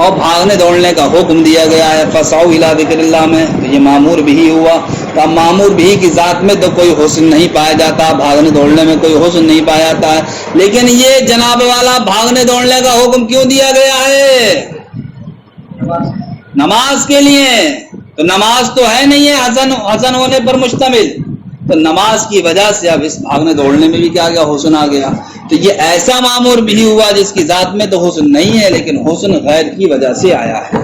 اور بھاگنے دوڑنے کا حکم دیا گیا ہے فسعوا الی ذکر اللہ میں، تو یہ معمور بھی ہوا۔ تو اب معمور بھی کی ذات میں تو کوئی حسن نہیں پایا جاتا، بھاگنے دوڑنے میں کوئی حسن نہیں پایا جاتا ہے، لیکن یہ جناب والا بھاگنے دوڑنے کا حکم کیوں دیا گیا ہے؟ نماز کے لیے۔ تو نماز تو ہے نہیں ہے حسن ہونے پر مشتمل، تو نماز کی وجہ سے اب اس بھاگنے دوڑنے میں بھی کیا گیا؟ حسن آ گیا۔ تو یہ ایسا معمور بھی ہوا جس کی ذات میں تو حسن نہیں ہے لیکن حسن غیر کی وجہ سے آیا ہے۔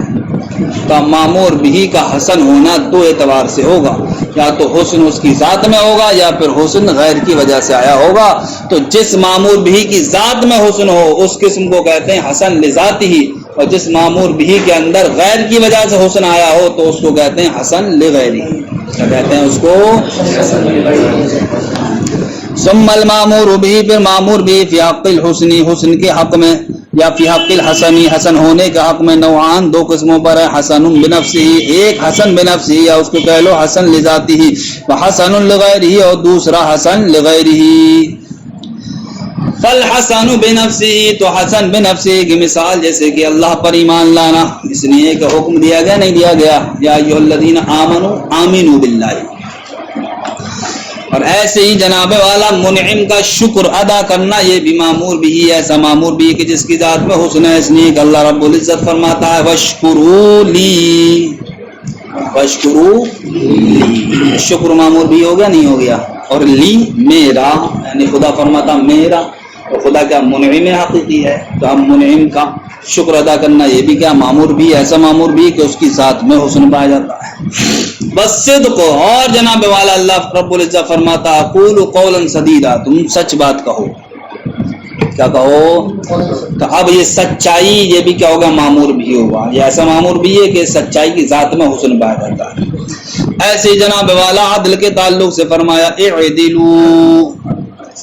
تو معمور بھی کا حسن ہونا دو اعتبار سے ہوگا، یا تو حسن اس کی ذات میں ہوگا یا پھر حسن غیر کی وجہ سے آیا ہوگا۔ تو جس معمور بھی کی ذات میں حسن ہو اس قسم کو کہتے ہیں حسن لذاتی ہی، اور جس معمور بھی کے اندر غیر کی وجہ سے حسن آیا ہو تو اس کو کہتے ہیں حسن لغیری، کیا کہتے ہیں اس کو؟ ثم المامور بھی، پھر معمور بھی فی حق الحسن، حسن کے حق میں، یا فی حق الحسنی، حسن ہونے کے حق میں، نوعان دو قسموں پر ہے، حسن بنفسہ، ایک حسن بنفسہ یا اس کو کہہ لو حسن لذاتہ، وحسن لغیرہ، اور دوسرا حسن لغیرہ۔ فالحسن بنفسہ، تو حسن بنفسہ کی مثال جیسے کہ اللہ پر ایمان لانا، اس لیے کہ حکم دیا گیا نہیں دیا گیا یا ایھا الذین آمنوا آمنوا باللہ، اور ایسے ہی جناب والا منعم کا شکر ادا کرنا یہ بھی معمور بھی ہے، ایسا معمور بھی ہے کہ جس کی ذات میں حسن ہے، اس لیے کہ اللہ رب العزت فرماتا ہے واشکروا لی، واشکروا لی، شکر معمور بھی ہو گیا نہیں ہو گیا، اور لی میرا، یعنی خدا فرماتا میرا، اور خدا کیا منعم حقیقی ہے، تو ہم منعم کا شکر ادا کرنا یہ بھی کیا معمور بھی، ایسا معمور بھی کہ اس کی ذات میں حسن پایا جاتا ہے۔ بس صدق، اور جناب والا اللہ رب العزت فرماتا قولوا قولا سدیدا، تم سچ بات کہو، کیا کہو؟ تو اب یہ سچائی یہ بھی کیا ہوگا؟ معمور بھی ہوگا، یہ ایسا معمور بھی ہے کہ سچائی کی ذات میں حسن پایا جاتا ہے۔ ایسے ہی جناب والا عدل کے تعلق سے فرمایا اعدلوا،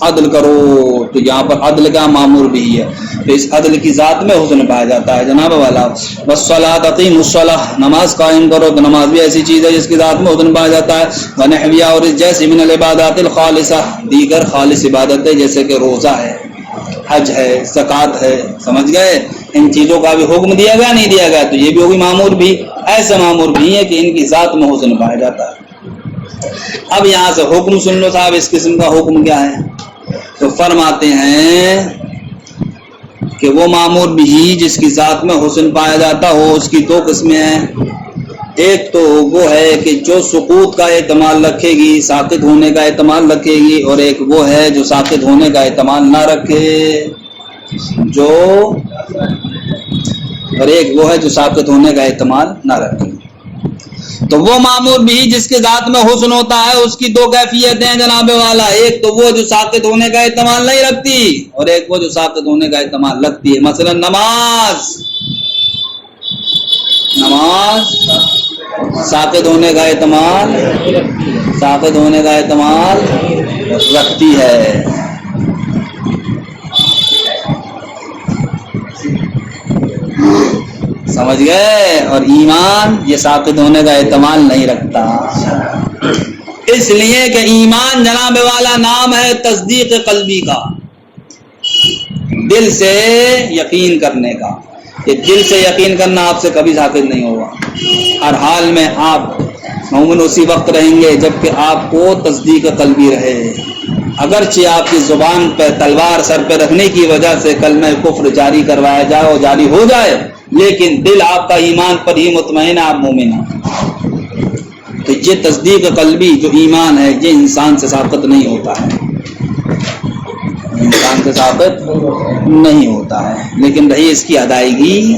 عدل کرو، تو یہاں پر عدل کا معمور بھی ہے، تو اس عدل کی ذات میں حسن پایا جاتا ہے جناب والا۔ والصلاۃ اقیموا الصلاۃ، نماز قائم کرو، تو نماز بھی ایسی چیز ہے جس کی ذات میں حسن پایا جاتا ہے۔ ونحوها، اور جیسے من العبادات الخالصہ، دیگر خالص عبادت ہے جیسے کہ روزہ ہے، حج ہے، زکوٰۃ ہے، سمجھ گئے؟ ان چیزوں کا بھی حکم دیا گیا نہیں دیا گیا، تو یہ بھی ہوگی معمور بھی، ایسا معمور بھی ہے کہ ان کی ذات میں حسن پایا جاتا ہے۔ اب یہاں سے حکم سن لو صاحب، اس قسم کا حکم کیا ہے؟ تو فرماتے ہیں کہ وہ معمور بھی جس کی ذات میں حسن پایا جاتا ہو اس کی دو قسمیں ہیں، ایک تو وہ ہے کہ جو سقوط کا احتمال رکھے گی، ساقط ہونے کا احتمال رکھے گی، اور ایک وہ ہے جو ساقط ہونے کا احتمال نہ رکھے، اور ایک وہ ہے جو ساقط ہونے کا احتمال نہ رکھے۔ تو وہ معمور بھی جس کے ذات میں حسن ہوتا ہے اس کی دو کیفیتیں ہیں جناب والا، ایک تو وہ جو ساقط ہونے کا احتمال نہیں رکھتی، اور ایک وہ جو ساقط ہونے کا احتمال رکھتی ہے۔ مثلا نماز ساقط ہونے کا احتمال رکھتی ہے، سمجھ گئے؟ اور ایمان یہ ساقط ہونے کا احتمال نہیں رکھتا، اس لیے کہ ایمان جناب والا نام ہے تصدیق قلبی کا، دل سے یقین کرنے کا۔ یہ دل سے یقین کرنا آپ سے کبھی ساقط نہیں ہوگا، ہر حال میں آپ مومن اسی وقت رہیں گے جبکہ آپ کو تصدیق قلبی رہے، اگرچہ آپ کی زبان پہ تلوار سر پہ رکھنے کی وجہ سے کلمہ کفر جاری کروایا جائے اور جاری ہو جائے، لیکن دل آپ کا ایمان پر ہی مطمئن ہے، آپ مومن ہیں۔ تو یہ تصدیق قلبی جو ایمان ہے یہ انسان سے ساقط نہیں ہوتا ہے، انسان سے ثابت نہیں ہوتا ہے، لیکن رہی اس کی ادائیگی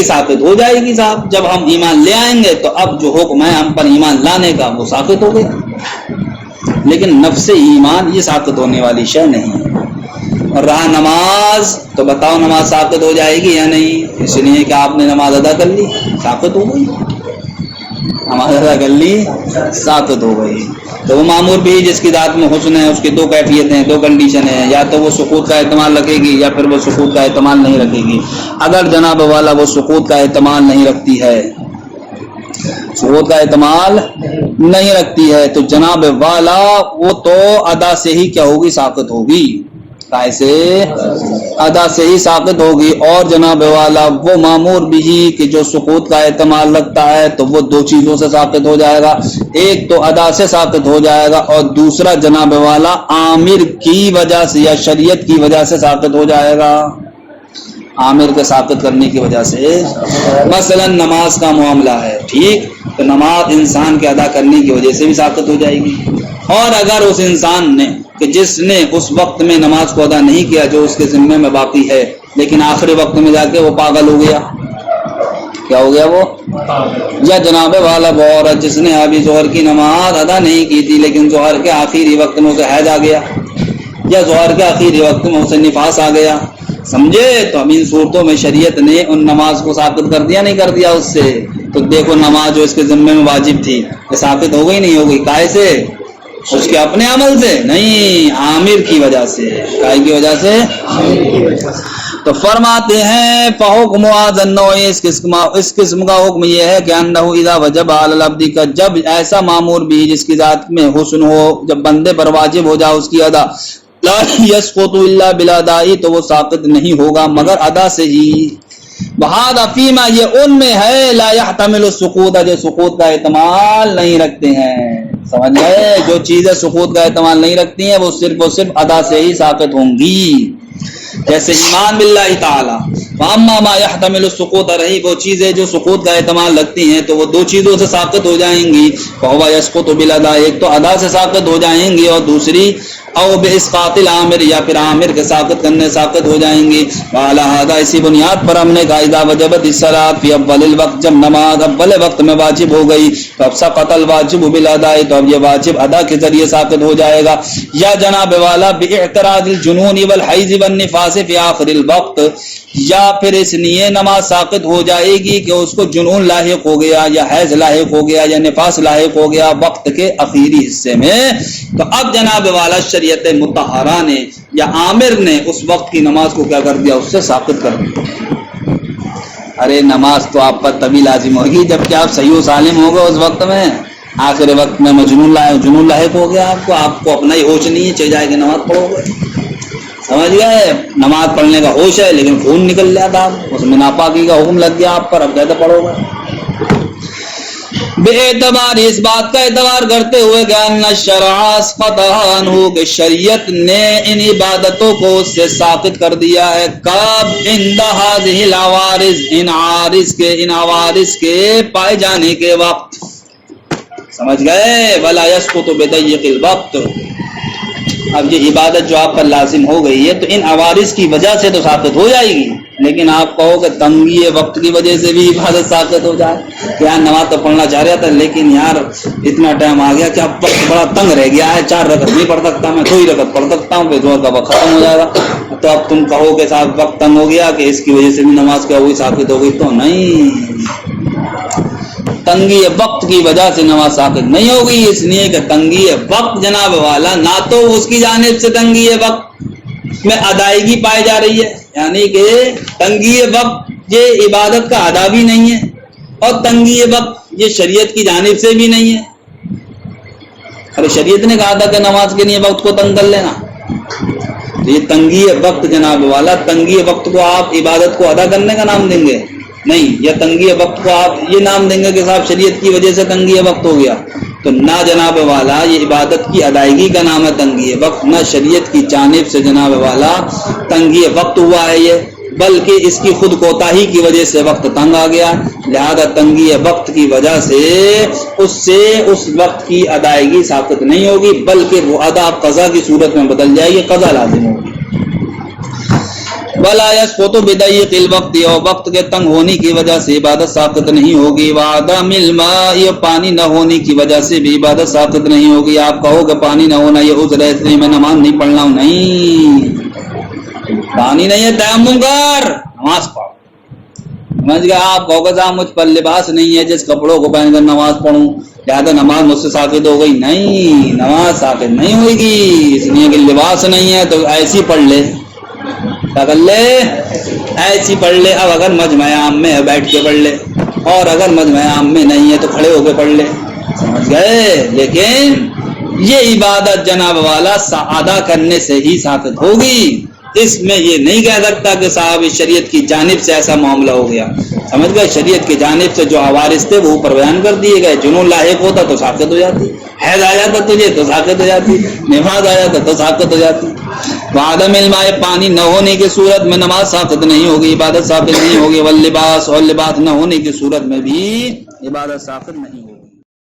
ثابت ہو جائے گی صاحب۔ جب ہم ایمان لے آئیں گے تو اب جو حکم ہے ہم پر ایمان لانے کا وہ ثابت ہو گیا، لیکن نفس ایمان یہ ثابت ہونے والی شے نہیں ہے۔ اور رہا نماز، تو بتاؤ نماز ثابت ہو جائے گی یا نہیں؟ اس لیے کہ آپ نے نماز ادا کر لی، ثابت ہو گئی، نماز ادا کر لی، ثابت ہو گئی۔ تو وہ معمور بھی جس کی ذات میں حسن ہے اس کی دو کیفیتیں، دو کنڈیشن ہیں، یا تو وہ سقوط کا احتمال رکھے گی یا پھر وہ سقوط کا احتمال نہیں رکھے گی۔ اگر جناب والا وہ سقوط کا احتمال نہیں رکھتی ہے، سقوط کا احتمال نہیں رکھتی ہے، تو جناب والا وہ تو ادا سے ہی کیا ہوگی؟ ثابت ہوگی۔ کیسے؟ ادا سے ہی ساقط ہوگی. اور جناب والا وہ مامور بھی کہ جو سقوط کا احتمال رکھتا ہے تو وہ دو چیزوں سے ساقط ہو جائے گا. ایک تو ادا سے ساقط ہو جائے گا اور دوسرا جناب والا عامر کی وجہ سے یا شریعت کی وجہ سے ساقط ہو جائے گا. عامر کے ساقط کرنے کی وجہ سے. مثلا نماز کا معاملہ ہے, ٹھیک, تو نماز انسان کے ادا کرنے کی وجہ سے بھی ساقط ہو جائے گی. اور اگر اس انسان نے کہ جس نے اس وقت میں نماز کو ادا نہیں کیا جو اس کے ذمے میں باقی ہے, لیکن آخری وقت میں جا کے وہ پاگل ہو گیا, کیا ہو گیا وہ, یا جناب والا وہ عورت جس نے ابھی ظہر کی نماز ادا نہیں کی تھی لیکن ظہر کے آخری وقت میں اسے حیض آ گیا, یا ظہر کے آخری وقت میں اسے نفاس آ گیا, سمجھے, تو اب ان صورتوں میں شریعت نے ان نماز کو ساقط کر دیا, نہیں کر دیا اس سے. تو دیکھو نماز جو اس کے ذمے میں واجب تھی یہ ساقط ہو گئی نہیں ہو گئی, کائے سے, اس کے اپنے عمل سے نہیں, عامر کی وجہ سے. کائے کی وجہ سے, تو فرماتے ہیں فحکم هذا النوع, اس قسم کا حکم یہ ہے کہ انہ اذا وجب علی العبد کا, جب ایسا مامور بھی جس کی ذات میں حسن ہو, جب بندے پر واجب ہو جائے اس کی ادا, لا یسقط الا بالاداء, تو وہ ساقط نہیں ہوگا مگر ادا سے ہی. وہذا فیما, یہ ان میں ہے, لا يحتمل السقوط, جو سقوط کا احتمال نہیں رکھتے ہیں. سمجھ گئے, جو چیزیں سقوط کا احتمال نہیں رکھتی ہیں وہ صرف ادا سے ہی ساقط ہوں گی. جیسے ایمان باللہ تعالی, واما ما يحتمل السقوط, رہی وہ چیزیں جو سقوط کا احتمال رکھتی ہیں تو وہ دو چیزوں سے ساقط ہو جائیں گی. فهو يسقط بالاداء, ایک تو ادا سے ساقط ہو جائیں گی اور دوسری او باسقاط العامر, یا پھر عامر کے ساقط کرنے ساقط ہو جائیں گی. وعلی ھذا, اسی بنیاد پر ہم نے کہا اذا وجبت الصلاۃ فی اول الوقت, جب نماز اول وقت میں واجب ہو گئی تو اب سقط الواجب بالاداء, تو اب یہ واجب ادا کے ذریعے ساقط ہو جائے گا. یا جناب والا باعتراض الجنون والحیض والنفاس فی آخر الوقت, یا پھر اس لیے نماز ساقط ہو جائے گی کہ اس کو جنون لاحق ہو گیا یا حیض لاحق ہو گیا یا نفاس لاحق ہو گیا وقت کے اخیری حصے میں. تو اب جناب والا شریعت مطہرہ نے یا عامر نے اس وقت کی نماز کو کیا کر دیا, اس سے ثابت کر دیا. ارے نماز تو آپ پر تبھی لازم ہوگی جب کہ آپ صحیح و سالم ہوگا اس وقت میں. آخر وقت میں جنون لاحق ہو گیا آپ کو اپنا ہی ہوش نہیں ہے, چل جائے گی نماز پڑھو گے. سمجھ گئے, نماز پڑھنے کا ہوش ہے لیکن خون نکل جاتا, اس میں ناپاکی کا حکم لگ گیا آپ پر, اب کیسے پڑھو گے. بے اعتبار, اس بات کا اعتبار کرتے ہوئے کہ ان الشرع اسقط عنہ, کہ شریعت نے ان عبادتوں کو اس سے ساقط کر دیا ہے. کب عند هذه العوارض, ان عوارض کے پائے جانے کے وقت. سمجھ گئے, ولا يسقط بضيق الوقت. اب یہ عبادت جو آپ پر لازم ہو گئی ہے تو ان عوارض کی وجہ سے تو ساقط ہو جائے گی, لیکن آپ کہو کہ تنگی وقت کی وجہ سے بھی عبادت ساقط ہو جائے کہ یار نماز تو پڑھنا چاہ رہا تھا لیکن یار اتنا ٹائم آ گیا کہ اب وقت بڑا تنگ رہ گیا ہے, 4 رکعت نہیں پڑھ سکتا میں, 2 ہی رکعت پڑھ سکتا ہوں, پھر ظہر کا وقت ختم ہو جائے گا. تو اب تم کہو کہ صاحب وقت تنگ ہو گیا کہ اس کی وجہ سے بھی نماز کیا ہوئی, ساقط ہو گئی, تو نہیں. تنگی وقت کی وجہ سے نماز ساقط نہیں ہوگی, اس لیے کہ تنگی وقت جناب والا نہ تو اس کی جانب سے تنگی وقت میں ادائیگی پائی جا رہی ہے, یعنی کہ تنگی وقت یہ عبادت کا ادا بھی نہیں ہے, اور تنگی وقت یہ شریعت کی جانب سے بھی نہیں ہے. ارے شریعت نے کہا تھا کہ نماز کے لیے وقت کو تنگ کر لینا, یہ تنگی وقت جناب والا, تنگی وقت کو آپ عبادت کو ادا کرنے کا نام دیں گے نہیں, یا تنگی وقت کو آپ یہ نام دیں گے کہ صاحب شریعت کی وجہ سے تنگی وقت ہو گیا, تو نہ جناب والا یہ عبادت کی ادائیگی کا نام ہے تنگی وقت, نہ شریعت کی جانب سے جناب والا تنگی وقت ہوا ہے یہ, بلکہ اس کی خود کوتاہی کی وجہ سے وقت تنگ آ گیا. لہذا تنگی وقت کی وجہ سے اس وقت کی ادائیگی ساقط نہیں ہوگی, بلکہ وہ ادا قضا کی صورت میں بدل جائے گی, قضا لازم ہوگی. ولا يسقط بضيق الوقت, اور وقت کے تنگ ہونے کی وجہ سے عبادت ساقط نہیں ہوگی. وعدم الماء, پانی نہ ہونے کی وجہ سے بھی عبادت ساقط نہیں ہوگی. آپ کہو کہ پانی نہ ہونا یہ عذر ہے اس لیے میں نماز نہیں پڑھ رہا ہوں, نہیں, پانی نہیں ہے تیمم کر نماز پڑھ. سمجھ گیا, آپ کہو کہ صاحب مجھ پر لباس نہیں ہے جس کپڑوں کو پہن کر نماز پڑھوں لہذا نماز مجھ سے ساقط ہو گئی, نہیں, نماز ساقط نہیں ہوئے گی, اس لیے کہ لباس نہیں ہے تو ایسی پڑھ لے, کر لے ایسی پڑھ لے. اب اگر مجمع عام میں ہے بیٹھ کے پڑھ لے, اور اگر مجمع عام میں نہیں ہے تو کھڑے ہو کے پڑھ لے. سمجھ گئے, لیکن یہ عبادت جناب والا ادا کرنے سے ہی ساقط ہوگی, اس میں یہ نہیں کہہ سکتا کہ صاحب شریعت کی جانب سے ایسا معاملہ ہو گیا. سمجھ گئے؟ شریعت کی جانب سے جو حوادث تھے وہ اوپر بیان کر دیے گئے. جنون لاحق ہوتا تو ساقط ہو جاتی، حیض آ جاتا تجھے تو ساقط ہو جاتی، نفاذ آ جاتا تو ساقط ہو جاتی. وعدم الماء، پانی نہ ہونے کی صورت میں نماز ساقط نہیں ہوگی، عبادت ثابت نہیں ہوگی. واللباس، اور لباس نہ ہونے کی صورت میں بھی عبادت ساقط نہیں